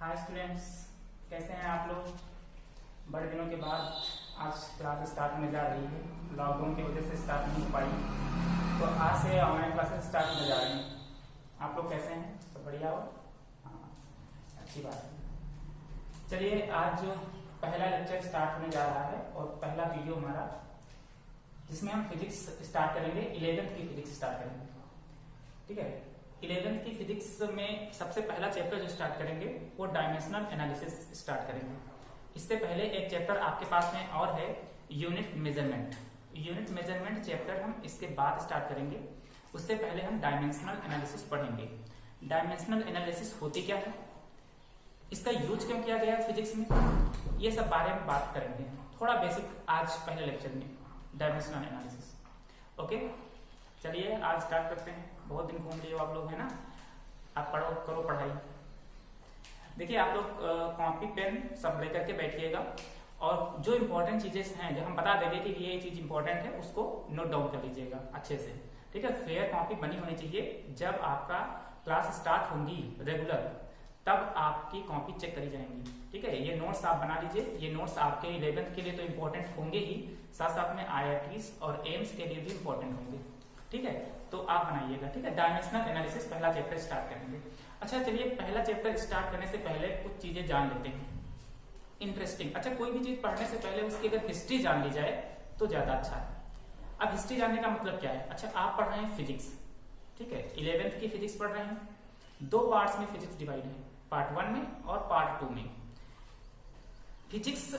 Hi students, कैसे हैं आप लोग। बड़े दिनों के बाद आज क्लास स्टार्ट होने जा रही है। लॉकडाउन की वजह से स्टार्ट नहीं हो पाई, तो आज से ऑनलाइन क्लासेस स्टार्ट होने जा रही हैं। आप लोग कैसे हैं? सब बढ़िया हो? हाँ, अच्छी बात है। चलिए, आज जो पहला लेक्चर स्टार्ट होने जा रहा है और पहला वीडियो हमारा, जिसमें हम फिजिक्स स्टार्ट करेंगे। 11th की फिजिक्स स्टार्ट करेंगे, ठीक है। 11th की फिजिक्स में सबसे पहला चैप्टर जो स्टार्ट करेंगे वो डायमेंशनल एनालिसिस स्टार्ट करेंगे। इससे पहले एक चैप्टर आपके पास में और है, unit measurement. Unit measurement chapter हम इसके बाद स्टार्ट करेंगे। उससे पहले हम डायमेंशनल एनालिसिस पढ़ेंगे। डायमेंशनल एनालिसिस होती क्या है, इसका यूज क्यों किया गया है फिजिक्स में, ये सब बारे में बात करेंगे। थोड़ा बेसिक आज पहले लेक्चर में डायमेंशनल एनालिसिस। ओके, चलिए आज स्टार्ट करते हैं। बहुत दिन घूम लिए हो आप लोग, है ना। आप पढ़ो, करो पढ़ाई। देखिए, आप लोग कॉपी पेन सब लेकर के बैठिएगा और जो इम्पोर्टेंट चीजें हैं, जो हम बता देंगे कि ये चीज इंपॉर्टेंट है, उसको नोट डाउन कर लीजिएगा अच्छे से, ठीक है। फेयर कॉपी बनी होनी चाहिए। जब आपका क्लास स्टार्ट होंगी रेगुलर, तब आपकी कॉपी चेक करी जाएंगी, ठीक है। ये नोट्स आप बना लीजिए। ये नोट्स आपके 11th के लिए तो इम्पोर्टेंट होंगे ही, साथ साथ में IITs और एम्स के लिए भी इम्पोर्टेंट होंगे, ठीक है। तो आप बनाइएगा, ठीक है। डायमेंशनल एनालिसिस पहला चैप्टर स्टार्ट करेंगे। अच्छा, चलिए पहला चैप्टर स्टार्ट करने से पहले कुछ चीजें जान लेते हैं इंटरेस्टिंग। अच्छा, कोई भी चीज पढ़ने से पहले उसकी अगर हिस्ट्री जान ली जाए तो ज्यादा अच्छा है। अब हिस्ट्री जानने का मतलब क्या है? अच्छा, आप पढ़ रहे हैं फिजिक्स, ठीक है। 11th की फिजिक्स पढ़ रहे हैं। दो पार्ट्स में फिजिक्स डिवाइड है, पार्ट 1 में और पार्ट 2 में। फिजिक्स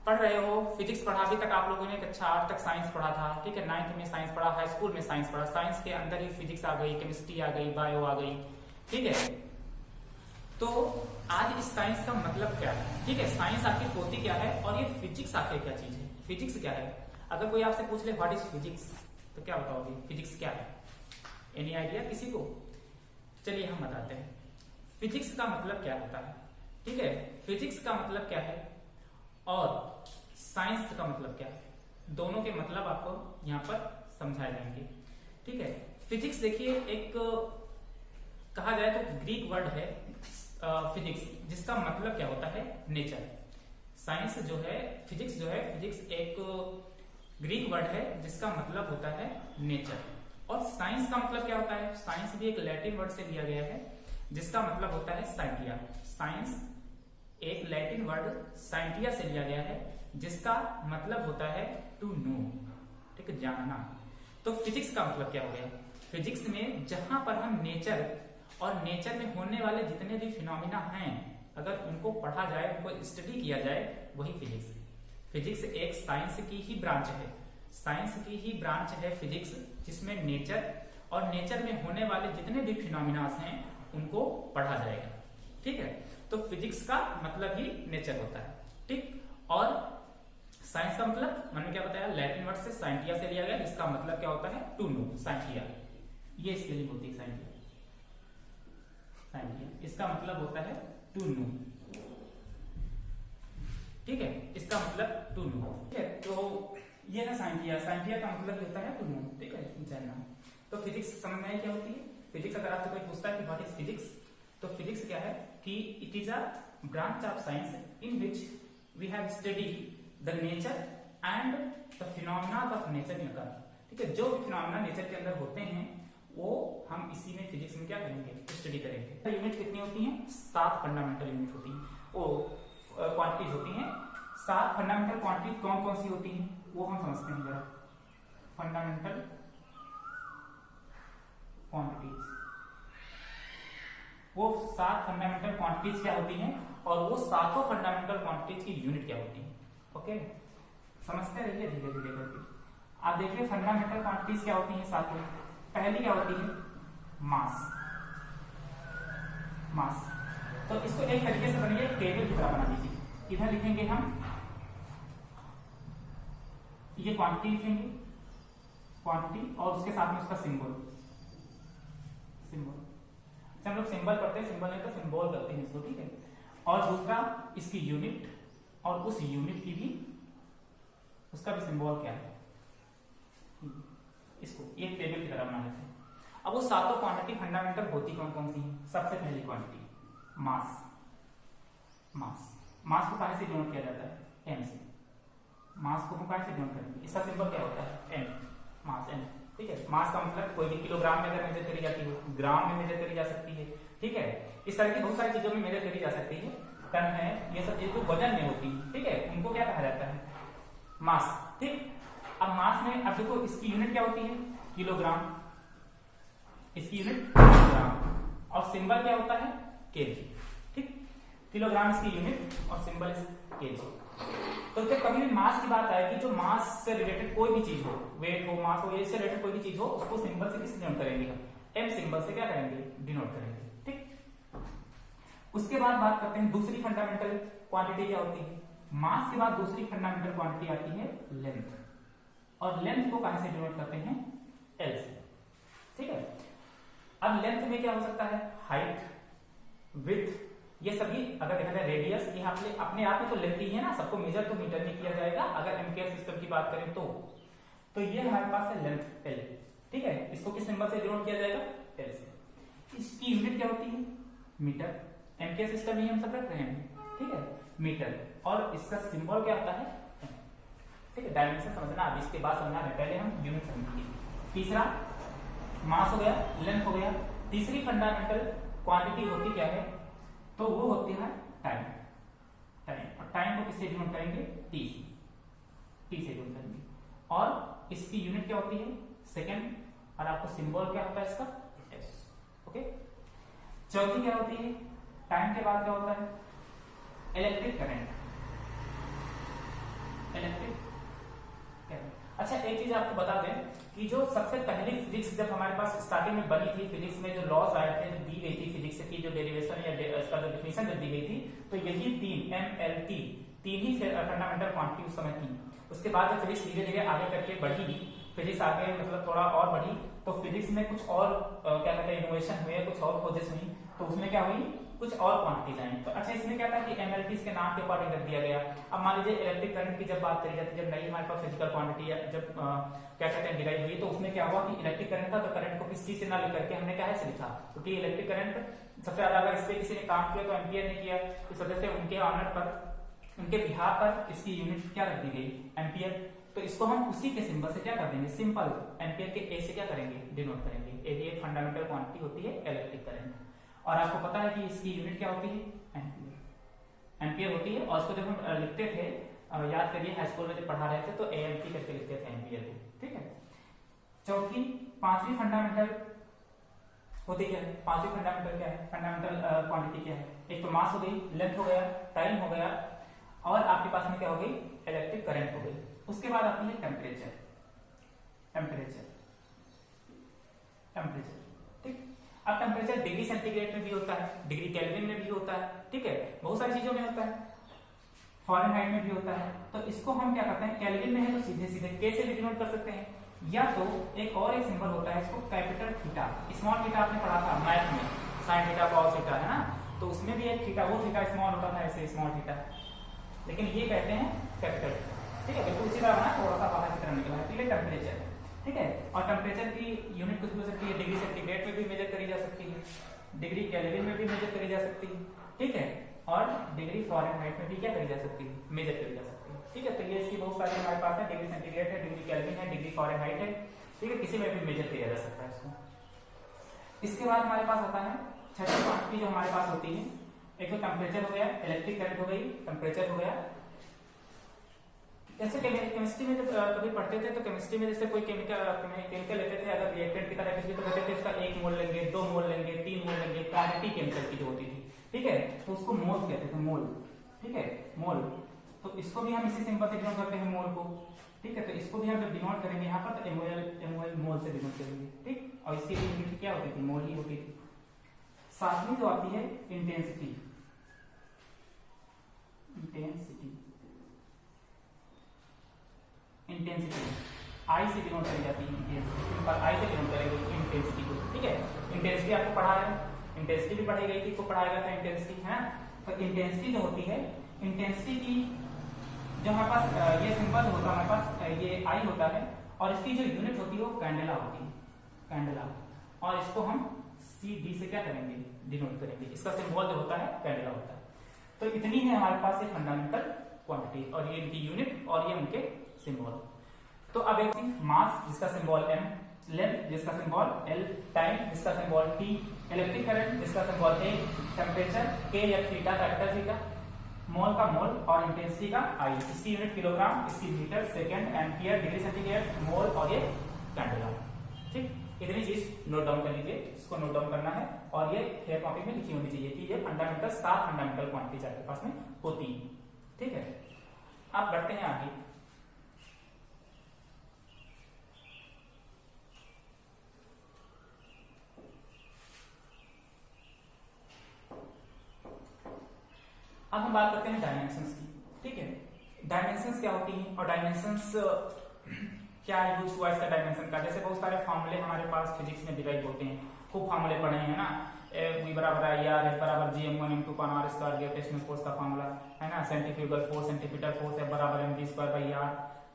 पढ़ रहे हो, फिजिक्स पढ़ा। अभी तक आप लोगों ने कक्षा 8 तक साइंस पढ़ा था, ठीक है। 9th में साइंस पढ़ा, हाई स्कूल में साइंस पढ़ा। साइंस के अंदर ही फिजिक्स आ गई, केमिस्ट्री आ गई, बायो आ गई, ठीक है। तो आज इस साइंस का मतलब क्या है, ठीक है। साइंस आखिर होती क्या है और ये फिजिक्स आखिर क्या चीज है, फिजिक्स क्या है। अगर कोई आपसे पूछ ले व्हाट इज फिजिक्स, तो क्या बताओगे? फिजिक्स क्या है? एनी आइडिया किसी को? चलिए हम बताते हैं फिजिक्स का मतलब क्या होता है, ठीक है। फिजिक्स का मतलब क्या है और साइंस का मतलब क्या है, दोनों के मतलब आपको यहां पर समझाए जाएंगे, ठीक है। फिजिक्स देखिए, एक कहा जाए तो ग्रीक वर्ड है फिजिक्स, जिसका मतलब क्या होता है? नेचर। साइंस जो है, फिजिक्स जो है, फिजिक्स एक ग्रीक वर्ड है जिसका मतलब होता है नेचर। और साइंस का मतलब क्या होता है? साइंस भी एक लैटिन वर्ड से लिया गया है जिसका मतलब होता है साइंटिया। साइंस एक लैटिन वर्ड साइंटिया से लिया गया है जिसका मतलब होता है टू नो, ठीक है, जानना। तो फिजिक्स का मतलब क्या हो गया? फिजिक्स में जहां पर हम नेचर और नेचर में होने वाले जितने भी फिनोमिना हैं, अगर उनको पढ़ा जाए, उनको स्टडी किया जाए, वही फिजिक्स है। फिजिक्स एक साइंस की ही ब्रांच है, साइंस की ही ब्रांच है फिजिक्स, जिसमें नेचर और नेचर में होने वाले जितने भी फिनोमिना हैं उनको पढ़ा जाएगा, ठीक है। तो फिजिक्स का मतलब ही नेचर होता है, ठीक। और साइंस का मतलब मैंने क्या बताया? लैटिन वर्ड से साइंटिया से लिया गया, जिसका मतलब क्या होता है? To know, scientia. ये स्पेलिंग होती है साइंटिया, साइंटिया। इसका मतलब होता है टू नो, ठीक है। इसका मतलब टू नो, ठीक है। तो ये ना साइंटिया, साइंटिया का मतलब होता है टू नो, ठीक है, जानना। तो फिजिक्स समझ में क्या होती है? फिजिक्स अगर आपसे कोई पूछता है कि व्हाट इज फिजिक्स, तो फिजिक्स क्या है कि it is a branch of science in which we have study the nature and the phenomena of nature in earth, ठीक है। जो भी फिनोमिना नेचर के अंदर होते हैं वो हम इसी में फिजिक्स में क्या करेंगे? स्टडी करेंगे। यूनिट कितनी होती हैं? 7 फंडामेंटल यूनिट होती हैं, वो क्वांटिटीज होती हैं। 7 फंडामेंटल क्वांटिटीज कौन कौन सी होती हैं वो हम समझते हैं जरा। फंडामेंटल क्वांटिटीज, वो 7 फंडामेंटल क्वांटिटीज क्या होती हैं और वो सातों फंडामेंटल क्वांटिटीज की यूनिट क्या होती है। ओके, समझते रहिए धीरे धीरे करके। आप देखिए फंडामेंटल क्वांटिटीज क्या होती हैं सातों। पहली क्या होती है? मास। मास, तो इसको एक तरीके से बनिए, टेबल की तरह बना लीजिए। इधर लिखेंगे हम, ये क्वांटिटी लिखेंगे, क्वांटिटी, और उसके साथ में उसका सिंबल, सिंबल। हम लोग सिंबल करते हैं, सिंबल नहीं तो सिंबल करते हैं इसको, ठीक है। और दूसरा इसकी यूनिट, और उस यूनिट की भी, उसका भी सिंबल क्या है, इसको एक टेबल की तरह बना लेते हैं। अब वो सातों क्वांटिटी फंडामेंटल होती कौन कौन सी है? सबसे पहली क्वांटिटी मास, मास। मास को कहां से डिनोट किया जाता है? एम से। मास को हम कहां से डिनोट करेंगे? इसका सिंबल क्या होता है? एम। मास एम। ठीक है, मास का मतलब कोई भी किलोग्राम में अगर मेजर करी जाती है, ग्राम में मेजर करी जा सकती है। ठीक है, इस तरह की बहुत सारी चीजों में मेजर करी जा सकती है। टन है, ये सब चीजें जो वजन में होती है, ठीक है, उनको क्या कहा जाता है? मास। ठीक, अब मास में अब देखो इसकी यूनिट क्या होती है? किलोग्राम। इसकी यूनिट किलोग्राम और सिंबल क्या होता है? केजी। ठीक, किलोग्राम इसकी यूनिट और सिंबल इज केजी। तो जब कभी भी मास की बात आए कि जो मास से रिलेटेड कोई भी चीज हो, वेट हो, मास हो, इससे रिलेटेड कोई भी चीज हो, उसको सिंबल से किससे डिनोट करेंगे? हम एम सिंबल से क्या करेंगे? डिनोट करेंगे। ठीक, उसके बाद बात करते हैं दूसरी फंडामेंटल क्वांटिटी क्या होती है? मास के बाद दूसरी फंडामेंटल क्वांटिटी आती है लेंथ, और लेंथ को कहां से डिनोट करते हैं? एल से। ठीक है, अब लेंथ में क्या हो सकता है? हाइट, विड्थ, ये सभी अगर देखा जाए रेडियस, ये अपने आप में तो लेंथ ही है ना, सबको मेजर तो मीटर में किया जाएगा अगर एमकेएस सिस्टम की बात करें तो ये हमारे पास है लेंथ एल। ठीक है, इसको किस सिंबल से डिनोट किया जाएगा? एल से। इसकी यूनिट क्या होती है? मीटर। एमकेएस सिस्टम ही हम सब रख रहे हैं, ठीक है, मीटर, और इसका सिंबल क्या होता है? ठीक है, डायमेंशन समझना, अब इसके बाद समझना है, पहले हम यूनिट समझेंगे। तीसरा मास हो गया, लेंथ हो गया। तीसरी फंडामेंटल क्वांटिटी होती क्या है? तो वो होती है टाइम। टाइम, और टाइम को किससे डिनोट करेंगे? टी से। टी से डिनोट करेंगे, और इसकी यूनिट क्या होती है? सेकेंड, और आपको सिंबल क्या होता है इसका? एस। ओके, चौथी क्या होती है? टाइम के बाद क्या होता है? Electric current. Electric current. अच्छा, एक चीज आपको बता दें कि जो सबसे पहली फिजिक्स जब हमारे पास स्टार्टिंग में बनी थी, फिजिक्स में जो लॉस आए थे, जो दी गई थी फिजिक्स की जो डेरिवेशन या इसका जो डेफिनेशन जब दी गई थी, तो यही तीन MLT तीन ही फंडामेंटल क्वांटिटी उस समय थी। उसके बाद जब फिजिक्स धीरे धीरे आगे करके बढ़ी, फिजिक्स आगे मतलब थोड़ा और बढ़ी, तो फिजिक्स में कुछ और क्या कहते हैं इनोवेशन हुए, कुछ और खोजें हुई, तो उसमें क्या हुई? कुछ और क्वांटिटीज आई। तो अच्छा, इसमें क्या था कि MLT के नाम के अकॉर्डिंग रख दिया गया। अब मान लीजिए इलेक्ट्रिक करंट की जब बात करी जाती है, जब नई हमारे पास फिजिकल क्वांटिटी जब क्या कहते हैं डिराइव हुई, तो उसमें क्या हुआ कि इलेक्ट्रिक करंट था, तो करंट को किस चीज से ना लेकर के हमने क्या है से लिखा, क्योंकि इलेक्ट्रिक करंट सबसे ज्यादा अगर इस पे किसी ने काम किया तो एम्पियर ने किया, इस वजह से उनके ऑनर पर, उनके बिहार पर इसकी यूनिट क्या रख दी गई? एम्पियर। तो इसको हम उसी के सिंबल से क्या कर देंगे? सिंपल एम्पियर के ए से क्या करेंगे? डिनोट करेंगे। ये भी एक फंडामेंटल क्वांटिटी होती है इलेक्ट्रिक करंट, और आपको पता है कि इसकी यूनिट क्या होती है? एम्पियर। एम्पियर होती है, और इसको जब हम लिखते थे, याद करिए हाई स्कूल में जब पढ़ा रहे थे तो AMP करके लिखते थे एम्पियर को। ठीक है, चौथी पांचवी फंडामेंटल होती क्या है? पांचवी फंडामेंटल क्या है? फंडामेंटल क्वांटिटी क्या है? एक तो मास हो गई, लेंथ हो गया, टाइम हो गया, और आपके पास में क्या हो गई? इलेक्ट्रिक करंट हो गई। उसके बाद आती है टेम्परेचर। टेम्परेचर, टेम्परेचर, ठीक। अब टेम्परेचर डिग्री सेंटीग्रेड में भी होता है, डिग्री केल्विन में भी होता है, ठीक है, बहुत सारी चीजों में होता है, फ़ारेनहाइट में भी होता है। तो इसको हम क्या करते हैं? केल्विन में है तो सीधे सीधे के से भी डिनोट कर सकते हैं, या तो एक और एक सिंबल होता है, इसको कैपिटल थीटा, स्मॉल थीटा आपने पढ़ा था मैथ में, साइन थीटा कॉस थीटा, है ना, तो उसमें भी एक थीटा, वो थीटा स्मॉल होता था, ऐसे स्मॉल थीटा, लेकिन ये कहते हैं कैपिटल, ठीक है, बिल्कुल उसी तरह बना, थोड़ा सा बाहर की तरफ निकला है, तो ये टेम्परेचर, ठीक है। और टेम्परेचर की यूनिट कुछ भी हो सकती है, डिग्री सेंटीग्रेड में भी मेजर करी जा सकती है, डिग्री केल्विन में भी मेजर करी जा सकती है, ठीक है, और डिग्री फ़ारेनहाइट में भी क्या करी जा सकती है? मेजर करी जा सकती है, ठीक है। तो ये इसकी बहुत सारी हमारे पास है, डिग्री सेंटीग्रेड है, डिग्री केल्विन है, डिग्री फ़ारेनहाइट है, ठीक है, किसी में भी मेजर किया जा सकता है इसको। इसके बाद हमारे पास आता है छठी क्वांटिटी जो हमारे पास होती है, एक तो टेम्परेचर हो गया, इलेक्ट्रिक करंट हो गई, टेम्परेचर हो गया। जैसे केमिस्ट्री में जब कभी पढ़ते थे तो केमिस्ट्री में जैसे कोई केमिकल लेते थे, अगर रिएक्टेंट की तरह किसी तो कहते थे इसका 1 मोल लेंगे, 2 मोल लेंगे, 3 मोल लेंगे, क्वांटिटी केमिकल की जो होती थी, ठीक है, तो उसको मोल कहते थे, मोल, ठीक है, मोल। तो इसको भी हम इसी सिंबल से डिनोट करते हैं, मोल को, ठीक है। तो इसको भी हम जब डिनोट करेंगे यहाँ पर तो MOL मोल से डिनोट करेंगे, ठीक, और इसकी यूनिट क्या होती थी? मोल ही होती थी। सातवीं जो आती है इंटेंसिटी, इंटेंसिटी, इंटेंसिटी आई से डिनोट करी जाती है, इंटेंसिटी सिंपल आई से डिनोट करेंगे इंटेंसिटी को, ठीक है। इंटेंसिटी आपको पढ़ा है, इंटेंसिटी भी पढ़ाई गई थी, को पढ़ाया गया था इंटेंसिटी, है। तो इंटेंसिटी जो होती है, इंटेंसिटी की जो हमारे पास ये सिंबल होता है, हमारे पास ये आई होता है, और इसकी जो यूनिट होती है वो कैंडेला होती है, कैंडेला, और इसको हम CD से क्या करेंगे? डिनोट करेंगे। इसका सिंबल जो होता है कैंडेला होता है। तो इतनी है हमारे पास ये फंडामेंटल क्वांटिटी और ये इनकी यूनिट और ये उनके सिंबल। तो अब एक मास जिसका सिंबल m, लेंथ जिसका सिंबल l, टाइम जिसका सिंबल t, इलेक्ट्रिक करंट जिसका सिंबल a, टेम्परेचर k या थीटा कैपिटल थीटा, मोल का मोल और इंटेंसिटी का I, इसकी यूनिट किलोग्राम, इसकी metre, second, ampere, degree centigrade, mole और ये कैंडेला। ठीक, इतनी चीज नोट डाउन कर लीजिए, इसको नोट डाउन करना है और ये फेयर कॉपी में लिखी होनी चाहिए कि ये फंडामेंटल 7 फंडामेंटल क्वांटिटीज आपके पास में होती है। ठीक है, अब बढ़ते हैं आगे। अब हम बात करते हैं डायमेंशंस की। ठीक है, डायमेंशंस क्या होती हैं और डायमेंशंस क्या यूज हुआ इसका डायमेंशन का। जैसे बहुत सारे फॉर्मूले हमारे पास फिजिक्स में डिराइव होते हैं, खूब फॉर्मूले पढ़े हैं ना, V बराबर I R, F बराबर Gm1 M2 upon R square, gravitational force का फॉर्मूला है ना, centrifugal force, centripetal force, F बराबर mv square by r,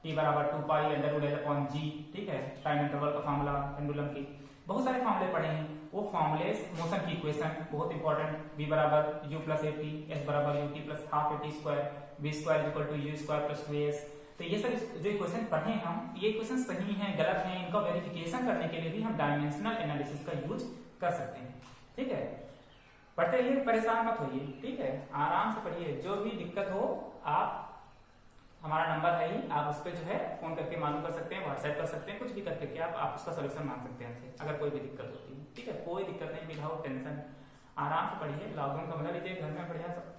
T बराबर 2 pi under root l upon g। ठीक है, टाइम इंटरवल का फॉर्मूला, पेंडुलम की बहुत सारे फॉर्मूले पढ़े हैं। वो फॉर्मूले, मोशन की इक्वेशन बहुत इंपॉर्टेंट, v बराबर u प्लस at, s बराबर ut plus half at square, v square equal to u square plus 2s। तो ये सब जो इक्वेशन पढ़े हम, ये इक्वेशन सही हैं गलत हैं, इनका वेरिफिकेशन करने के लिए भी हम डायमेंशनल एनालिसिस का यूज कर सकते हैं। ठीक है, पढ़ते रहिए, परेशान मत होइए। ठीक है, आराम से पढ़िए, जो भी दिक्कत हो आप, हमारा नंबर है ही, आप उस पर जो है फोन करके मालूम कर सकते हैं, व्हाट्सएप कर सकते हैं, कुछ भी करके आप उसका सोल्यूशन मांग सकते हैं हमसे अगर कोई भी दिक्कत होती है। ठीक है, कोई दिक्कत नहीं, विदाउट टेंशन, आराम से पढ़िए, लॉकडाउन का मजा लीजिए, घर में बढ़िया सब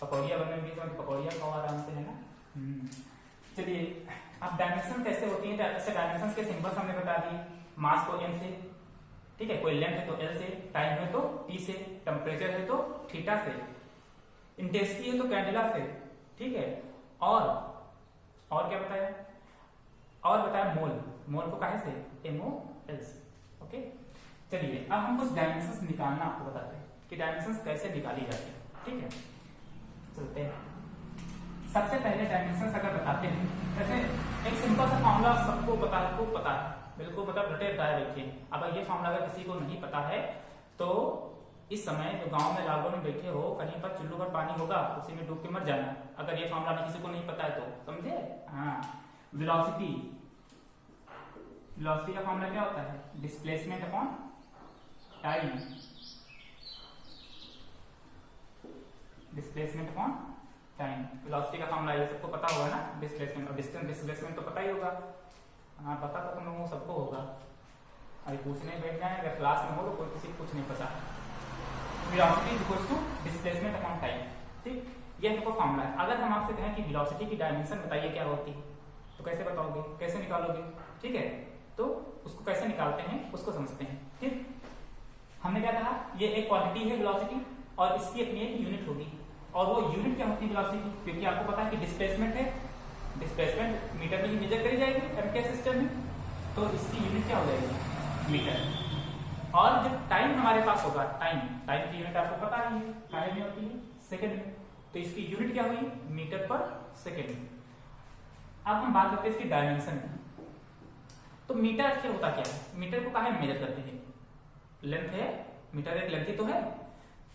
पकौड़िया बनने में पकौड़िया खाओ आराम से, है ना। चलिए, अब डायमेंशन कैसे होती है, ऐसे डायमेंशन के सिंबल्स हमने बता दिए। मास को m से, ठीक है, कोई लेंथ है तो l से, टाइम है तो t से, टेम्परेचर है तो थीटा से, इंटेंसिटी है तो कैंडेला से। ठीक है, और क्या बताया, और बताया मोल, मोल को काहे से, MOL से। ओके, चलिए अब हम कुछ डायमेंशंस निकालना आपको बताते हैं कि डायमेंशंस कैसे निकाली जाती है। ठीक है, चलते हैं। सबसे पहले डायमेंशंस अगर बताते हैं, जैसे एक सिंपल सा फॉर्मूला सबको पता है, खूब पता है, बिल्कुल मतलब रटे रटाए बैठिए। अब ये फॉर्मूला अगर किसी को नहीं पता है तो इस समय जो गांव में लॉकडाउन में बैठे हो, कहीं पर चुल्लू पर पानी होगा, उसी में डूब के मर जाना। अगर ये फॉर्मूला किसी को नहीं पता है तो समझे। हाँ, वेलोसिटी, वेलोसिटी का फॉर्मूला क्या होता है, displacement upon time, displacement upon time. Velocity का फॉर्मूला ये सबको पता होगा ना, डिस्प्लेसमेंट और डिस्टेंस डिस्प्लेसमेंट तो पता ही होगा। हाँ, पता तो तुम लोगों सबको होगा, अभी पूछने बैठ जाए अगर क्लास में हो तो कोई किसी को कुछ नहीं पता। Velocity equals to displacement upon time. ठीक, ये हमको फॉर्मूला है। अगर हम आपसे कहें कि वेलोसिटी की डायमेंशन बताइए क्या होती है, तो कैसे बताओगे, कैसे निकालोगे। ठीक है, तो उसको कैसे निकालते हैं उसको समझते हैं। ठीक, हमने क्या कहा, ये एक क्वांटिटी है वेलोसिटी और इसकी अपनी एक यूनिट होगी, और वो यूनिट क्या होती है वेलोसिटी, क्योंकि आपको पता है कि डिस्प्लेसमेंट है, डिस्प्लेसमेंट मीटर में ही मेजर करी जाएगी एमके सिस्टम में, तो इसकी यूनिट क्या हो जाएगी, मीटर। और जब टाइम हमारे पास होगा, टाइम की यूनिट आपको पता ही है, टाइम में होती है सेकंड में, तो इसकी यूनिट क्या हुई, मीटर पर सेकंड। अब हम बात करते हैं इसकी डायमेंशन की। तो मीटर आखिर होता क्या है, मीटर को काहे मेजर करते हैं, लेंथ है, मीटर एक लेंथ ही तो है,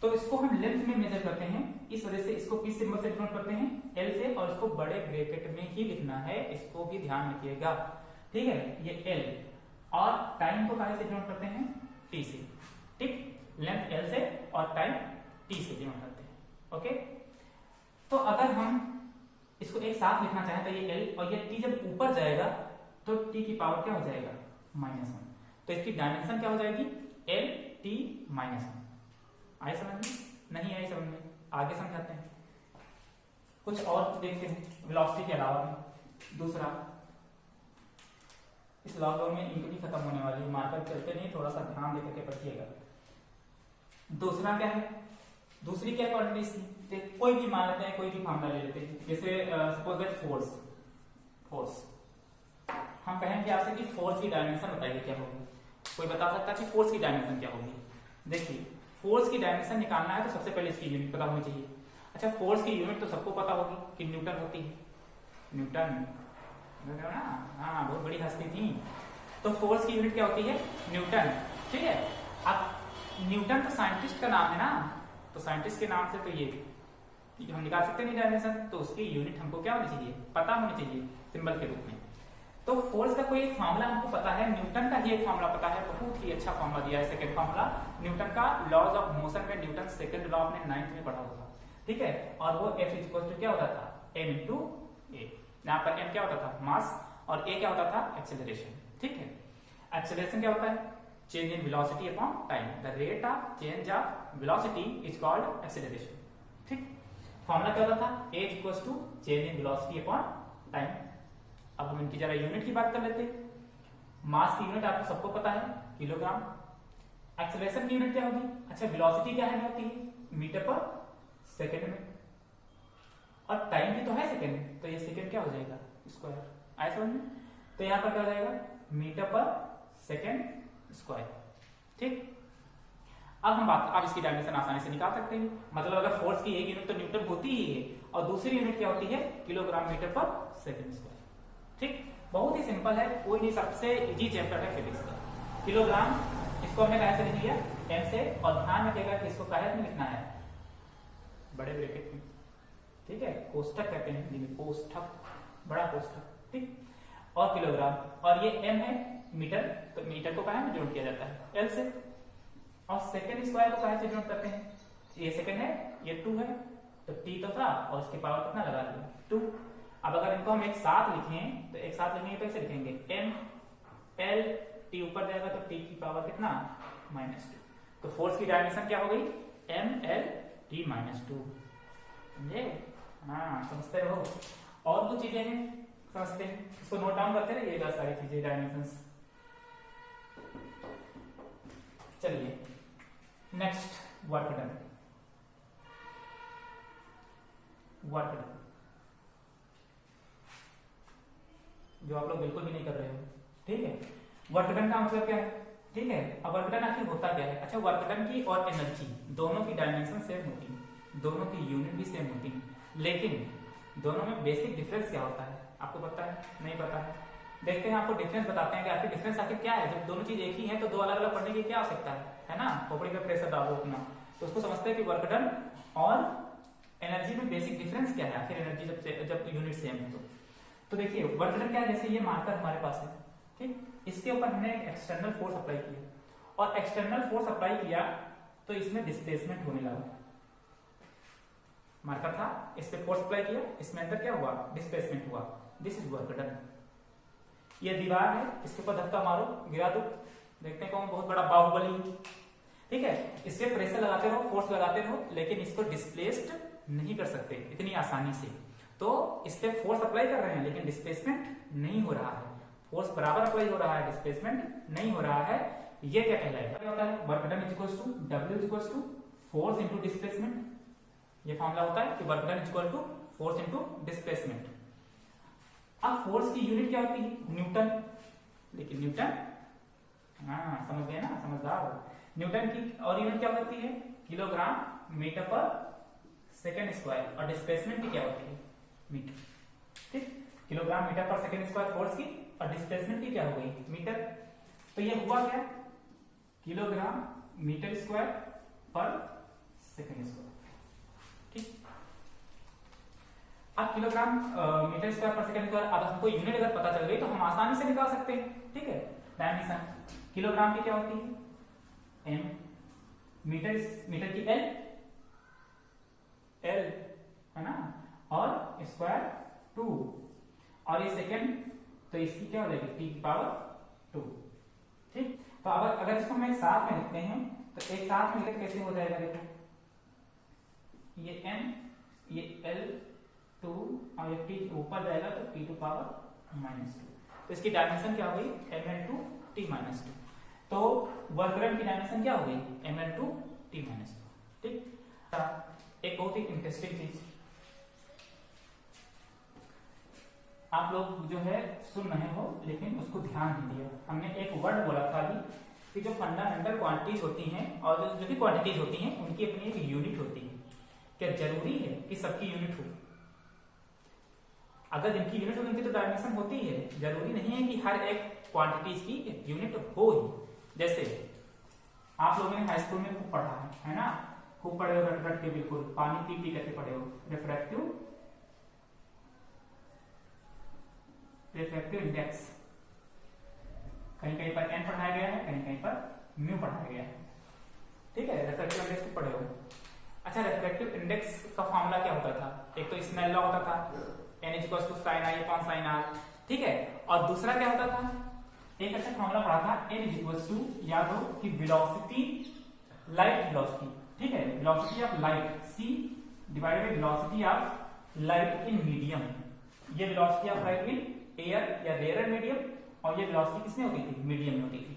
तो इसको हम लेंथ में मेजर करते हैं। इस वजह से इसको किस सिंबल से डिनोट करते हैं, एल से, और इसको बड़े ब्रैकेट में ही लिखना है, इसको भी ध्यान रखिएगा। ठीक है, ये एल, और टाइम को काहे से डिनोट करते हैं, टी से। ठीक, लेंथ एल से और टाइम टी से डिनोट करते हैं। ओके, तो अगर हम इसको एक साथ लिखना चाहें तो ये एल और ये टी जब ऊपर जाएगा तो टी की पावर क्या हो जाएगा, -1, तो इसकी डायमेंशन क्या हो जाएगी, एल टी -1। आए समझ में, नहीं आए समझ में, आगे समझाते हैं। कुछ और देखते हैं वेलोसिटी के अलावा भी। दूसरा, इस लॉकडाउन में इंक भी खत्म होने वाली है, मार्कर चलते नहीं, थोड़ा सा ध्यान देकर के पढ़िएगा। दूसरा क्या है, दूसरी क्या क्वांटिटी, कोई भी मान लेते हैं, कोई भी फॉर्मूला ले लेते हैं। जैसे सपोज दैट फोर्स, हम कहेंगे आपसे कि फोर्स की डायमेंशन बताइए क्या होगी, कोई बता सकता है कि फोर्स की डायमेंशन क्या होगी। देखिए, फोर्स की डायमेंशन निकालना है तो सबसे पहले इसकी यूनिट पता होनी चाहिए। अच्छा, फोर्स की यूनिट तो सबको पता होगी कि न्यूटन होती है, न्यूटन ना, हाँ बहुत बड़ी हस्ती थी। तो फोर्स की यूनिट क्या होती है, न्यूटन। ठीक है, अब न्यूटन तो साइंटिस्ट का नाम है ना, तो साइंटिस्ट के नाम से तो ये हम निकाल सकते नहीं डायमेंशन, तो उसकी यूनिट हमको क्या होनी चाहिए, पता होनी चाहिए सिंबल के रूप में। तो फोर्स का कोई एक फार्मूला हमको पता है, न्यूटन का ही एक फार्मूला पता है, बहुत ही अच्छा फार्मूला दिया है, सेकंड फार्मूला न्यूटन का, लॉज ऑफ मोशन में न्यूटन सेकंड लॉ आपने 9th में पढ़ा होगा, ठीक है। और वो F इक्वल टू क्या होता था, m इंटू ए। यहाँ पर m क्या होता था, मास, और a क्या होता था, एक्सेलरेशन, ठीक है। एक्सेलरेशन क्या होता है, change in velocity upon time, the rate of change of velocity is called acceleration, ठीक। फॉर्मूला क्या होता था, a equal to change in velocity upon time. अब हम इनकी जरा यूनिट की बात कर लेते हैं। मास की यूनिट आपको सबको पता है, किलोग्राम। एक्सेलरेशन की यूनिट क्या होगी, अच्छा वेलोसिटी क्या है, होती है मीटर पर सेकंड में, और टाइम भी तो है सेकंड में, तो ये सेकंड क्या हो जाएगा, स्क्वायर, आया समझ में। तो यहाँ पर क्या हो जाएगा, मीटर पर सेकंड स्क्वायर, ठीक। अब इसकी डायमेंशन आसानी से निकाल सकते हैं। मतलब अगर फोर्स की एक यूनिट तो न्यूटन होती ही है, और दूसरी यूनिट क्या होती है, किलोग्राम मीटर पर सेकंड स्क्वायर, ठीक। बहुत ही सिंपल है, कोई नहीं, सबसे इजी चैप्टर है फिजिक्स का। किलोग्राम, इसको हमने कैसे लिख लिया, m से, और ध्यान रखिएगा कि इसको काहे में लिखना है, बड़े ब्रैकेट में, ठीक है, कोष्ठक कहते हैं हिंदी में, कोष्ठक, बड़ा कोष्ठक, ठीक। और किलोग्राम, और ये m है मीटर, तो मीटर को काहे में जोड़ किया जाता है, l से। और सेकंड स्क्वायर को काहे से जोड़ करते हैं, ये सेकंड है, ये 2 है, तो t तो था, और इसके पावर कितना लगा लिया, 2। अब अगर इनको हम एक साथ लिखें, तो एक साथ लिखेंगे तो ऐसे लिखेंगे, m l t ऊपर जाएगा तो t की पावर कितना, -2। तो फोर्स की डायमेंशन क्या हो गई, m l t -2, समझे, हाँ समझते रहो। और कुछ चीजें हैं समझते हैं, इसको नोट डाउन करते रहिएगा सारी चीजें, डायमेंशंस। चलिए next, work done. Work done जो आप लोग बिल्कुल भी नहीं कर रहे हो, ठीक है। वर्क डन का मतलब क्या है, ठीक है। अब वर्क डन आखिर होता क्या है, अच्छा वर्क डन की और एनर्जी दोनों की डायमेंशन सेम होती है, दोनों की यूनिट भी सेम होती है, लेकिन दोनों में बेसिक डिफरेंस क्या होता है, आपको पता है, नहीं पता है, देखते हैं, आपको डिफरेंस बताते हैं कि आखिर डिफरेंस आखिर क्या है। जब दोनों चीज एक ही है तो दो अलग अलग पढ़ने की क्या आवश्यकता है ना, खोपड़ी पे प्रेशर डालो अपना, तो उसको समझते हैं कि वर्क डन और एनर्जी में बेसिक डिफरेंस क्या है, आखिर एनर्जी जब यूनिट सेम है तो देखिए वर्क डन क्या है, जैसे ये मार्कर हमारे पास है, ठीक, इसके ऊपर हमने एक एक्सटर्नल फोर्स अप्लाई किया, और एक्सटर्नल फोर्स अप्लाई किया तो इसमें डिस्प्लेसमेंट होने लगा। मार्कर था, इस पे फोर्स अप्लाई किया, इसमें अंदर क्या हुआ, डिस्प्लेसमेंट हुआ, दिस इज वर्क डन। ये दीवार है, इसके ऊपर धक्का मारो, गिरा दो, देखते हैं कौन बहुत बड़ा बाहुबली, ठीक है। इस पे प्रेशर लगाते रहो, फोर्स लगाते रहो, लेकिन इसको डिस्प्लेस्ड नहीं कर सकते इतनी आसानी से। तो इस पे फोर्स अप्लाई कर रहे हैं लेकिन डिस्प्लेसमेंट नहीं हो रहा है, फोर्स बराबर अप्लाई हो रहा है, डिस्प्लेसमेंट नहीं हो रहा है, ये क्या कहलाएगा, क्या होता है, work done equals to W equals to force into displacement. ये फॉर्मूला होता है कि work done equal to force into displacement. अब फोर्स की यूनिट क्या होती है, न्यूटन, लेकिन न्यूटन, हाँ समझ गए ना, समझदार हो। न्यूटन की और यूनिट क्या होती है, किलोग्राम मीटर पर सेकंड स्क्वायर, और डिस्प्लेसमेंट की क्या होती है, मीटर, ठीक। किलोग्राम मीटर पर सेकंड स्क्वायर फोर्स की, और डिस्प्लेसमेंट की क्या हो गई, मीटर। तो ये हुआ क्या, किलोग्राम मीटर स्क्वायर पर सेकंड स्क्वायर, ठीक। अब किलोग्राम मीटर स्क्वायर पर सेकंड स्क्वायर, अब हमको यूनिट अगर पता चल गई तो हम आसानी से निकाल सकते हैं, ठीक है। डायमेंशन किलोग्राम की क्या होती है, m, मीटर की l है ना, और स्क्वायर 2, और ये सेकंड, तो इसकी क्या हो जाएगी, t की पावर 2, ठीक। तो अगर इसको हम एक साथ में लिखते हैं तो एक साथ में लिखते कैसे हो जाएगा, देखो ये m, ये l2, और ये t ऊपर जाएगा तो t टू पावर -2, तो इसकी डायमेंशन क्या हो गई, ml2 t -2। तो वर्क डन की डायमेंशन क्या हो गई, ml2 t -2, ठीक। एक बहुत ही इंटरेस्टिंग चीज आप लोग जो है सुन रहे हो लेकिन उसको ध्यान नहीं दिया, हमने एक वर्ड बोला था अभी कि जो फंडामेंटल क्वांटिटीज होती हैं और जो भी क्वांटिटीज होती हैं उनकी अपनी एक यूनिट होती है। क्या जरूरी है कि सबकी यूनिट हो? अगर जिनकी यूनिट हो उनकी तो डायमेंशन होती है, जरूरी नहीं है कि हर एक क्वांटिटीज की यूनिट हो ही। जैसे आप लोगों ने हाई स्कूल में खूब पढ़ा है ना, खूब पढ़े हो रट रट के, बिल्कुल पानी पी पी करके पढ़े हो। रिफ्रैक्टिव इंडेक्स कहीं कहीं पर n पढ़ाया गया है, कहीं कहीं पर म्यू पढ़ाया गया है। ठीक है, रिफ्रैक्टिव इंडेक्स को पढ़े हो। अच्छा, रिफ्रैक्टिव इंडेक्स का फॉर्मूला क्या होता था? एक तो स्नेल लॉ होता था, n = sin i upon sin r, ठीक है। और दूसरा क्या होता था? एक अच्छा फॉर्मूला पढ़ा था, n = याद हो कि वेलोसिटी, लाइट वेलोसिटी, ठीक है, velocity of light c divided by velocity of light in medium. ये velocity of light in air या रेयर मीडियम, और ये वेलोसिटी किसमें होती थी? मीडियम में होती थी।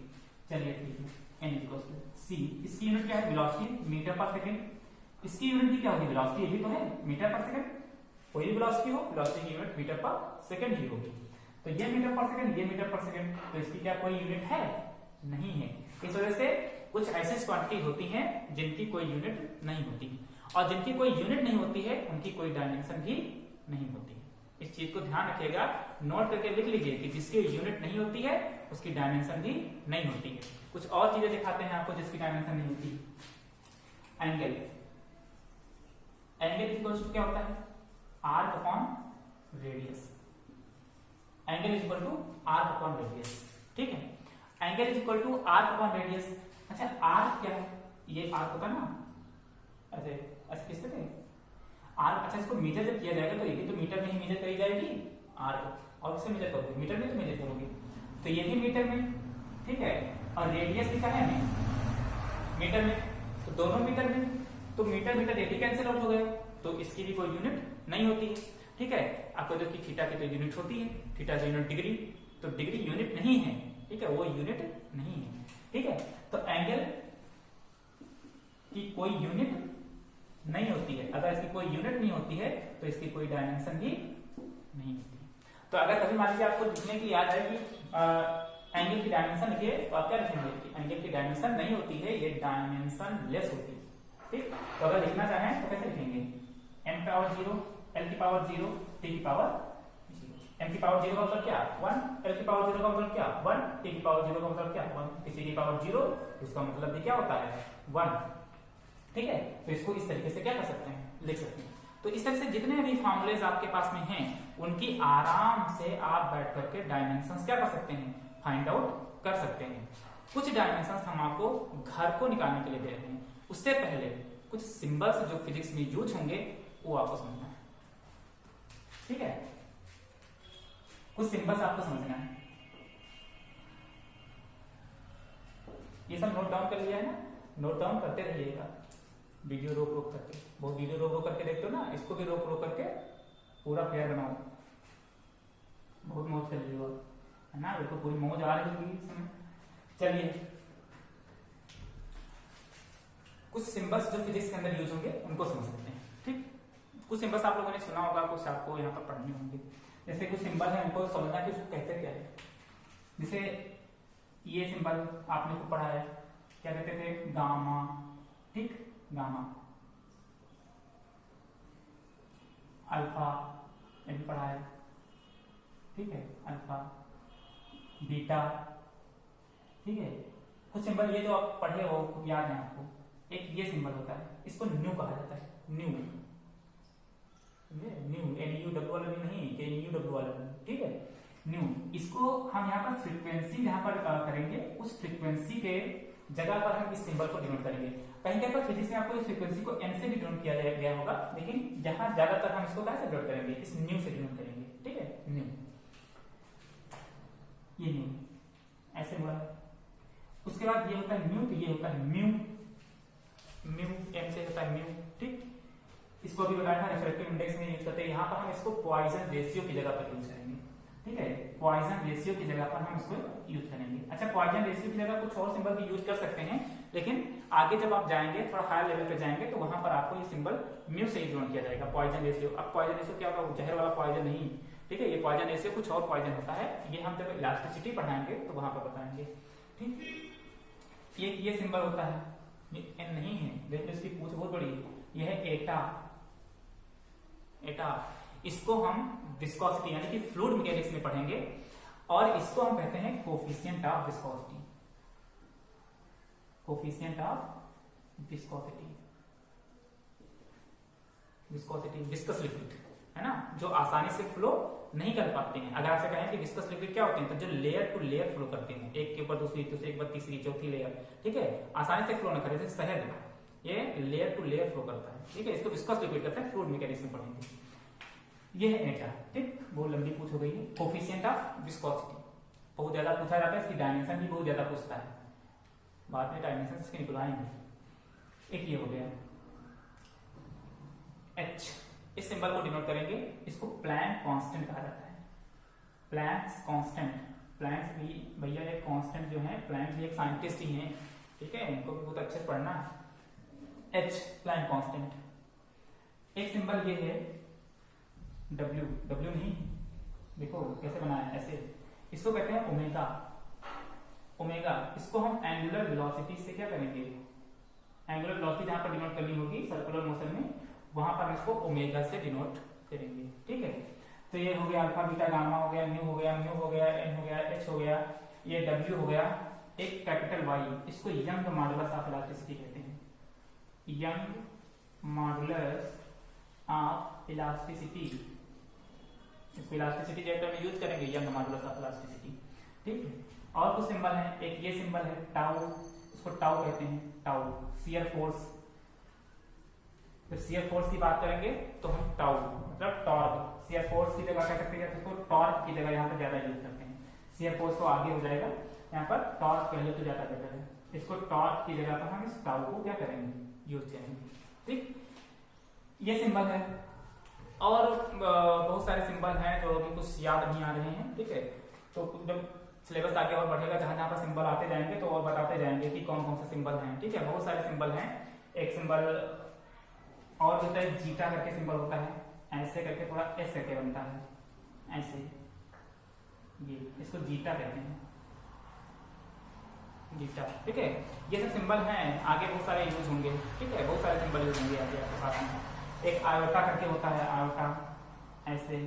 चलिए ठीक है, n = c, इसकी यूनिट क्या है? वेलोसिटी मीटर पर सेकंड। इसकी यूनिट क्या होगी? वेलोसिटी, यही तो है, मीटर पर सेकंड। कोई भी वेलोसिटी हो, वेलोसिटी की यूनिट मीटर पर सेकंड ही होगी। तो ये मीटर पर सेकंड, ये मीटर पर सेकंड, तो इसकी क्या कोई यूनिट है? नहीं है। इस वजह से कुछ ऐसी क्वांटिटी होती हैं जिनकी कोई यूनिट नहीं होती, और जिनकी कोई यूनिट नहीं होती है उनकी कोई डायमेंशन भी नहीं होती। इस चीज को ध्यान रखिएगा, नोट करके लिख लीजिए कि जिसकी यूनिट नहीं होती है उसकी डायमेंशन भी नहीं होती है। कुछ और चीजें दिखाते हैं आपको जिसकी डायमेंशन नहीं होती। एंगल, एंगल इक्वल टू क्या होता है? Arc upon radius. Angle equal to arc upon radius, ठीक है। Angle equal to arc upon radius. अच्छा, आर्क क्या है? ये आर्क होता है ना, ऐसे ऐसे किस तरह आर्क। अच्छा, इसको मेजर जब किया जाएगा तो ये तो मीटर में ही मेजर करी जाएगी आर्क, और किससे मेजर करोगे? मीटर में तो मेजर करोगे, तो ये भी मीटर में, ठीक है। और रेडियस भी क्या है? मीटर में, तो दोनों मीटर में, तो metre metre ready cancel out हो गया, तो इसकी भी कोई यूनिट नहीं होती है, ठीक है। आपको जो कि थीटा की तो यूनिट होती है, थीटा की यूनिट डिग्री, तो डिग्री यूनिट नहीं है, ठीक है, वो यूनिट नहीं है, ठीक है। तो एंगल की कोई यूनिट नहीं होती है। अगर इसकी कोई यूनिट नहीं होती है तो इसकी कोई डायमेंशन भी नहीं होती। तो अगर कभी मान लीजिए आपको लिखने की याद है कि एंगल की डायमेंशन लिखिए, तो आप क्या लिखेंगे कि एंगल की डायमेंशन नहीं होती है, ये डायमेंशन लेस होती है, ठीक। तो अगर लिखना चाहें तो कैसे लिखेंगे? m पावर 0, l की पावर 0, t की पावर 0। m की पावर 0 का मतलब क्या? 1, l की पावर 0 का मतलब क्या? 1, t की पावर 0 का मतलब क्या? 1, किसी की पावर 0, उसका मतलब भी क्या होता है? 1, ठीक है। तो इसको इस तरीके से क्या कर सकते हैं? लिख सकते हैं। तो इस तरह से जितने भी फॉर्मूलेज आपके पास में हैं, उनकी आराम से आप बैठ करके डायमेंशंस क्या कर सकते हैं? फाइंड आउट कर सकते हैं। कुछ डायमेंशंस हम आपको घर को निकालने के लिए दे रहे हैं, उससे पहले कुछ सिंबल्स जो फिजिक्स में यूज होंगे वो आपको समझना है, ठीक है। कुछ सिंबल्स आपको समझना है, ये सब नोट डाउन कर लिया है ना? नोट डाउन करते रहिएगा, वीडियो रोक रोक करके। बहुत वीडियो रोक रोक करके देखते हो ना, इसको भी रोक रोक करके पूरा फेयर बनाओ। बहुत मौज कर रही हो, है ना? बिल्कुल पूरी मौज आ रही होगी इस समय। चलिए, कुछ सिंबल्स जो फिजिक्स के अंदर यूज होंगे उनको समझ सकते हैं, ठीक। कुछ सिंबल्स आप लोगों ने सुना होगा, कुछ आपको यहाँ पर पढ़ने होंगे। जैसे कुछ सिंबल है, उनको समझना कि उसको कहते क्या है। जैसे ये सिंबल आपने को पढ़ा है, क्या कहते थे? गामा, ठीक, गामा। अल्फा, ये भी पढ़ा है, ठीक है, अल्फा, बीटा, ठीक है। कुछ सिंबल ये जो आप पढ़े हो, याद है आपको, एक ये सिंबल होता है, इसको न्यू कहा जाता है, न्यू, न्यू, NUWL नहीं, KNUWL, ठीक है, न्यू। इसको हम यहाँ पर फ्रीक्वेंसी जहां पर करेंगे, उस फ्रीक्वेंसी के जगह पर हम इस सिंबल को डिनोट करेंगे। कहीं कहीं पर फिजिक्स में आपको इस फ्रीक्वेंसी को n से भी डिनोट किया गया होगा, लेकिन जहां ज्यादातर हम इसको कैसे डिनोट करेंगे? इस न्यू से डिनोट करेंगे, ठीक है, न्यू, ये न्यू ऐसे मुड़ा। उसके बाद ये होता है म्यू, तो ये होता है म्यू, म्यू m से होता है म्यू, ठीक। इसको भी बताया था रिफ्रैक्टिव इंडेक्स में यूज करते हैं। यहाँ पर हम इसको पॉइजन रेशियो की जगह पर यूज करेंगे, ठीक है, पॉइजन रेशियो की जगह पर हम इसको यूज करेंगे। अच्छा, पॉइजन रेशियो की जगह कुछ और सिंबल भी यूज कर सकते हैं, लेकिन आगे जब आप जाएंगे, थोड़ा हायर लेवल पे जाएंगे, तो वहां पर आपको ये सिंबल म्यू से ही जोड़ किया जाएगा, पॉइजन रेशियो। अब पॉइजन रेशियो क्या होगा? जहर वाला पॉइजन नहीं, ठीक है, ये पॉइजन रेशियो कुछ और पॉइजन होता है, ये हम जब इलास्टिसिटी पढ़ाएंगे तो वहां पर बताएंगे, ठीक। ये सिंबल होता है, ये n नहीं है, लेकिन इसकी पूछ बहुत बड़ी है, यह है एटा, एटा। इसको हम विस्कोसिटी यानी कि फ्लूइड मैकेनिक्स में पढ़ेंगे, और इसको हम कहते हैं coefficient of viscosity, coefficient of viscosity, viscosity, viscous liquid है ना, जो आसानी से फ्लो नहीं कर पाते हैं। अगर आपसे कहें कि विस्कस लिक्विड क्या होते हैं, तो जो लेयर टू लेयर फ्लो करते हैं, एक के ऊपर दूसरी, दूसरे के ऊपर तीसरी, चौथी लेयर, ठीक है, आसानी से फ्लो न करे, जैसे शहद, ये लेयर टू लेयर फ्लो करता है, ठीक है, इसको विस्कस लिक्विड कहते हैं, फ्लूइड मैकेनिज्म पढ़ेंगे। ये है एटा, ठीक, बहुत लंबी पूछ हो गई है। कोफिशिएंट ऑफ विस्कोसिटी बहुत ज्यादा पूछा जाता है, इसकी डायमेंशन भी बहुत ज्यादा पूछता है, बाद में डायमेंशन इसके निकलवाएंगे। एक ये हो गया H, इस सिंबल को डिनोट करेंगे, इसको प्लैंक कांस्टेंट कहा जाता है। प्लैंक्स कांस्टेंट, प्लैंक्स भी भैया एक कांस्टेंट जो है, प्लैंक्स भी एक साइंटिस्ट ही हैं, ठीक है, इनको भी बहुत अच्छे से पढ़ना है। H Planck constant. एक सिंबल ये है W, W नहीं, देखो कैसे बनाया है, ऐसे, इसको कहते हैं ओमेगा। ओमेगा, इसको हम एंगुलर वेलोसिटी से क्या करेंगे, एंगुलर वेलोसिटी जहां पर डिनोट करनी होगी सर्कुलर मोशन में, वहां पर हम इसको ओमेगा से डिनोट करेंगे, ठीक है। तो ये हो गया अल्फा बीटा गामा हो गया, न्यू हो गया, म्यू हो गया, एन हो गया, एच हो गया, ये डब्ल्यू हो गया। एक कैपिटल वाई, इसको यंग मॉडुलस ऑफ इलास्टिसिटी कहते हैं, यंग मॉडुलस ऑफ इलास्टिसिटी, इसको इलास्टिसिटी चैप्टर में यूज करेंगे, यंग मॉडुलस ऑफ इलास्टिसिटी, ठीक है। और कुछ सिंबल है, एक ये सिंबल है टाउ, इसको टाउ कहते हैं, टाउ, शियर फोर्स। जब शियर फोर्स की बात करेंगे तो हम टाउ मतलब टॉर्क, शियर फोर्स की जगह कह सकते हैं, इसको टॉर्क की जगह यहाँ पर ज्यादा यूज करते हैं, शियर फोर्स तो आगे हो जाएगा, यहाँ पर टॉर्क पहले तो ज्यादा बेटर है, इसको टॉर्क की जगह पर हम इस टाउ को क्या करेंगे, यूज करेंगे, ठीक। ये सिंबल है, और बहुत सारे सिंबल हैं जो अभी कुछ याद नहीं आ रहे हैं, ठीक है। तो जब सिलेबस आगे और बढ़ेगा, जहां जहां पर सिंबल आते जाएंगे तो और बताते जाएंगे कि कौन कौन से सिंबल हैं, ठीक है। बहुत सारे सिंबल हैं। एक सिंबल और होता है जीटा करके सिंबल होता है, ऐसे करके थोड़ा एस करके बनता है, ऐसे, ये इसको जीटा कहते हैं, जीटा, ठीक है। ये सब सिंबल हैं, आगे बहुत सारे यूज होंगे, ठीक है, बहुत सारे सिंबल यूज होंगे आगे आपके पास में। एक आयोटा करके होता है, आयोटा ऐसे,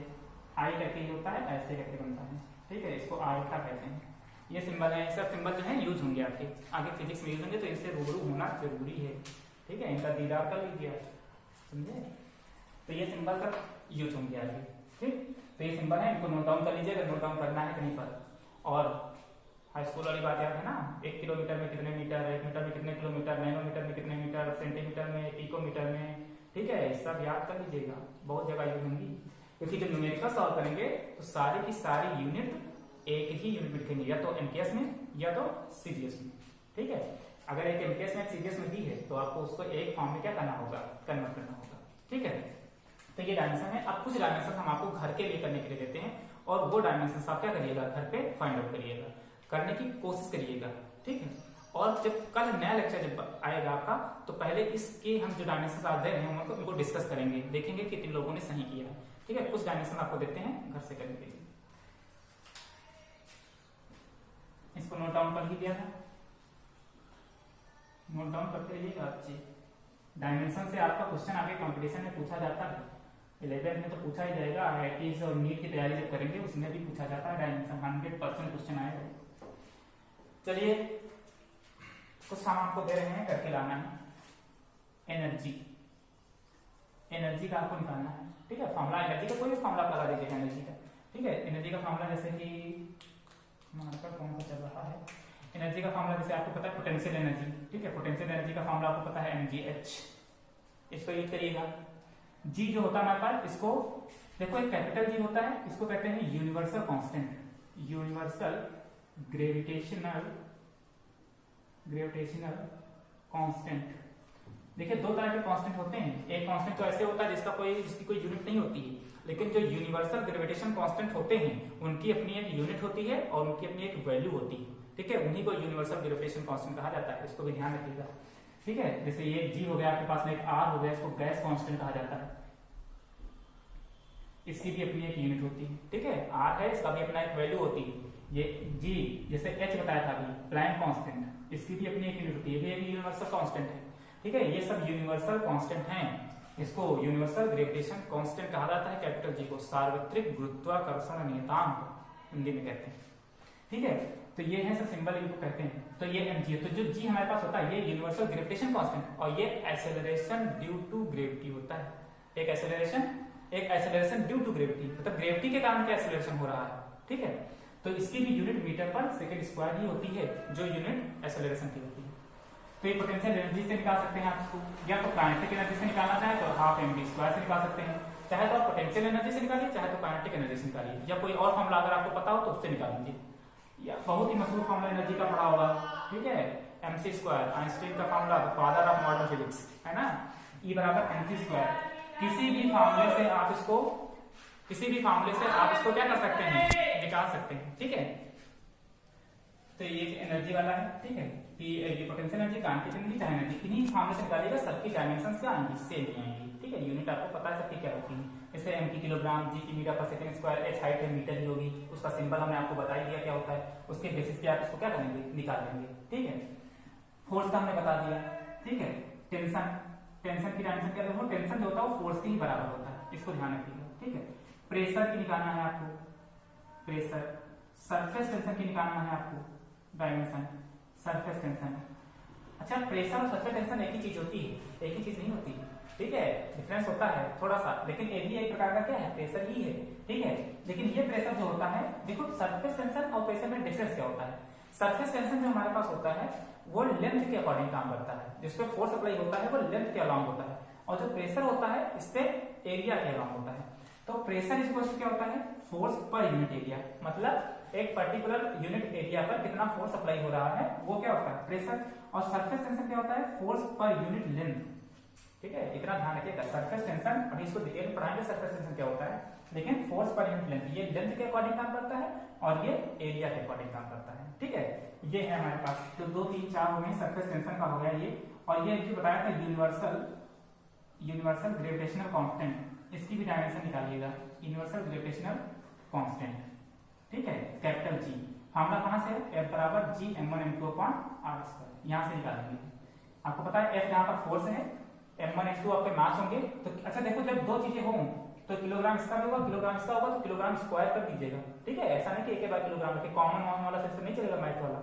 आई करके होता है, ऐसे करके बनता है, ठीक है, इसको आयोटा कहते हैं। ये सिंबल है, सब सिंबल जो है यूज होंगे आपके आगे फिजिक्स में यूज होंगे, तो इनसे रूबरू होना जरूरी है, ठीक है, इनका दीदार कर लीजिए आप, समझे। तो ये सिंबल सब यूज होंगे आगे, ठीक। तो ये सिंबल है, इनको नोट डाउन कर लीजिए अगर नोट डाउन करना है कहीं पर। और हाई स्कूल वाली बात याद है ना, 1 किलोमीटर में कितने मीटर, 1 मीटर में कितने किलोमीटर, नैनोमीटर में कितने मीटर, सेंटीमीटर में, पिकोमीटर में, ठीक है, सब याद कर लीजिएगा, बहुत जगह यूज होंगी। क्योंकि जब न्यूमेरिकल सॉल्व करेंगे तो सारी की सारी यूनिट एक ही यूनिट में लिखेंगे, या तो एमकेएस में या तो सीडीएस में, ठीक है। अगर एक एमकेएस में सीडीएस में दी है तो आपको उसको एक फॉर्म में क्या करना होगा, कन्वर्ट करना होगा, ठीक है। तो ये डायमेंशन है। अब कुछ डायमेंशन हम आपको घर के लिए करने के लिए देते हैं, और वो डायमेंशन आप क्या करिएगा, घर पे फाइंड आउट करिएगा, करने की कोशिश करिएगा, ठीक है। और जब कल नया लेक्चर जब आएगा आपका, तो पहले इसके हम जो डायमेंशन आप दे रहे हैं उनको डिस्कस करेंगे, देखेंगे कितने लोगों ने सही किया है, ठीक है। कुछ डायमेंशन आपको देते हैं घर से करने के लिए, इसको नोट डाउन कर ही दिया था, नोट डाउन करते रहिएगा अच्छे। डायमेंशन से आपका क्वेश्चन आगे कंपटीशन में पूछा जाता है, 11th में तो पूछा ही जाएगा, IIT और नीट की तैयारी जब करेंगे उसमें भी पूछा जाता है डायमेंशन, 100% क्वेश्चन आएगा। चलिए कुछ हम आपको दे रहे हैं, करके लाना है। एनर्जी, एनर्जी का आपको निकालना है, ठीक है। फॉर्मूला एनर्जी का कोई भी फॉर्मूला लगा दीजिएगा एनर्जी का, ठीक है। एनर्जी का फॉर्मूला जैसे कि मार्कर कौन सा चल रहा है, एनर्जी का फॉर्मूला जैसे आपको पता है पोटेंशियल एनर्जी, ठीक है। पोटेंशियल एनर्जी का फॉर्मूला आपको पता है mgh, इसको यूज करिएगा। जी जो होता है हमारे पास, इसको देखो एक कैपिटल जी होता है, इसको कहते हैं universal constant, universal gravitational constant. देखिए दो तरह के कांस्टेंट होते हैं, एक कांस्टेंट तो ऐसे होता है जिसकी कोई यूनिट नहीं होती है, लेकिन जो यूनिवर्सल ग्रेविटेशन कांस्टेंट होते हैं उनकी अपनी एक यूनिट होती है और उनकी अपनी एक वैल्यू होती है, ठीक है। उन्हीं को यूनिवर्सल ग्रेविटेशन कांस्टेंट कहा जाता है, इसको भी ध्यान रखिएगा, ठीक है। जैसे ये जी हो गया आपके पास में, एक आर हो गया, इसको गैस कांस्टेंट कहा जाता है, इसकी भी अपनी एक यूनिट होती है, ठीक है। आर है, इसका भी अपना एक वैल्यू होती है। ये जी जैसे एच बताया था अभी, प्लैंक कांस्टेंट, इसकी भी अपनी एक यूनिट होती है, ये भी यूनिवर्सल कांस्टेंट है, ठीक है। ये सब यूनिवर्सल कांस्टेंट हैं, इसको यूनिवर्सल ग्रेविटेशन कांस्टेंट कहा जाता है, कैपिटल जी को सार्वत्रिक गुरुत्वाकर्षण नियतांक हिंदी में कहते हैं, ठीक है। तो ये है सब सिंबल, इनको कहते हैं। तो ये mg है, तो जो g हमारे पास होता है ये यूनिवर्सल ग्रेविटेशन कांस्टेंट, और ये एक्सेलरेशन ड्यू टू ग्रेविटी होता है, एक एक्सेलरेशन ड्यू टू ग्रेविटी, मतलब ग्रेविटी के कारण क्या एक्सेलरेशन हो रहा है, ठीक है। तो इसकी भी यूनिट मीटर पर सेकंड स्क्वायर ही होती है, जो यूनिट एक्सेलरेशन की होती है। तो ये पोटेंशियल एनर्जी से निकाल सकते हैं आप इसको, या तो काइनेटिक एनर्जी से निकालना चाहे तो हाफ mv स्क्वायर से निकाल सकते हैं, चाहे तो आप पोटेंशियल एनर्जी से निकालिए, चाहे तो काइनेटिक एनर्जी से निकालिए, या कोई और फॉर्मूला अगर आपको पता हो तो उससे निकाल लीजिए। या बहुत ही मशहूर फॉर्मूला एनर्जी का पढ़ा होगा, ठीक है, mc स्क्वायर, आइंस्टीन का formula, father of modern physics, है ना, E बराबर mc स्क्वायर। किसी भी फॉर्मूले से आप इसको क्या कर सकते हैं, निकाल सकते हैं, ठीक है। तो ये एनर्जी वाला है, ठीक है, कि पोटेंशियल एनर्जी, काइनेटिक एनर्जी, चाहे एनर्जी, किन्हीं फॉर्मूले से निकालिएगा, सबकी डायमेंशंस क्या आएंगी, सेम ही आएंगी, ठीक है। यूनिट आपको पता है सबकी क्या होती है, जैसे m की किलोग्राम, g की मीटर पर सेकंड स्क्वायर, h हाइट है, मीटर ही होगी, उसका सिंबल हमने आपको बता ही दिया क्या होता है, उसके बेसिस पे आप इसको क्या करेंगे, निकाल लेंगे, ठीक है। फोर्स का हमने बता दिया, ठीक है। टेंशन की डायमेंशन क्या देखो, टेंशन जो होता है वो फोर्स के ही बराबर होता है, इसको ध्यान रखिएगा, ठीक है। प्रेशर की निकालना है आपको, प्रेशर, सरफेस टेंशन की निकालना है आपको, डायमेंशन, सरफेस टेंशन। अच्छा, प्रेशर और सरफेस टेंशन एक ही चीज होती है, एक ही चीज नहीं होती, ठीक है, डिफरेंस होता है थोड़ा सा, लेकिन एक प्रकार का क्या है, प्रेशर ही है, ठीक है। लेकिन ये प्रेशर जो होता है, देखो सरफेस टेंशन और प्रेशर में डिफरेंस क्या होता है। सरफेस टेंशन जो हमारे पास होता है वो लेंथ के अकॉर्डिंग काम करता है, जिसपे फोर्स अप्लाई होता है वो लेंथ के अलॉन्ग होता है, और जो प्रेशर होता है इस पे एरिया के अलॉन्ग होता है। तो प्रेशर इक्वल टू क्या होता है, फोर्स पर यूनिट एरिया, मतलब एक पर्टिकुलर यूनिट एरिया पर कितना फोर्स अप्लाई हो रहा है वो क्या होता है, प्रेशर। और सरफेस टेंशन क्या होता है, फोर्स पर यूनिट लेंथ, ठीक है। इतना ध्यान रखिएगा, सरफेस टेंशन, अभी इसको डिटेल में पढ़ाएंगे सरफेस टेंशन क्या होता है, लेकिन फोर्स पर यूनिट लेंथ, ये लेंथ के अकॉर्डिंग काम करता है और ये एरिया के अकॉर्डिंग काम करता है, ठीक है। ये है हमारे पास, तो 2 3 4 हो गए, सरफेस टेंशन का हो गया ये, और ये जो बताया था यूनिवर्सल ग्रेविटेशनल कांस्टेंट, इसकी भी डायमेंशन निकालिएगा, यूनिवर्सल ग्रेविटेशनल कांस्टेंट, ठीक है, कैपिटल G। फॉर्मूला कहां से, F बराबर G m1m2 r स्क्वायर, यहां से निकालेंगे। आपको पता है F यहाँ पर फोर्स है, m1m2 आपके मास होंगे, तो अच्छा देखो जब दो चीजें हों तो किलोग्राम इसका भी होगा, किलोग्राम इसका होगा, तो किलोग्राम स्क्वायर कर दीजिएगा, ठीक है। ऐसा नहीं कि एक बार किलोग्राम रखे, कॉमन वाला सिस्टम नहीं चलेगा मैथ वाला।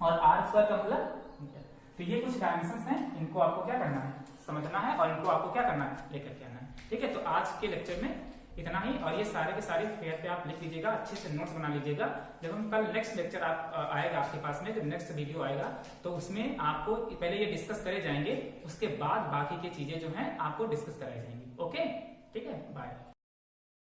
और r स्क्वायर का मतलब मीटर। तो ये कुछ डायमेंशंस हैं, इनको आपको क्या करना है, समझना है, और इनको आपको क्या करना है, लेकर के आना है, ठीक है। तो आज के लेक्चर में इतना ही, और ये सारे के सारे फेयर पे आप लिख लीजिएगा, अच्छे से नोट्स बना लीजिएगा। जब हम कल नेक्स्ट लेक्चर आएगा आपके पास में, जब नेक्स्ट वीडियो आएगा तो उसमें आपको पहले ये डिस्कस करे जाएंगे, उसके बाद बाकी की चीजें जो हैं आपको डिस्कस कराई जाएंगी, ओके, ठीक है, बाय।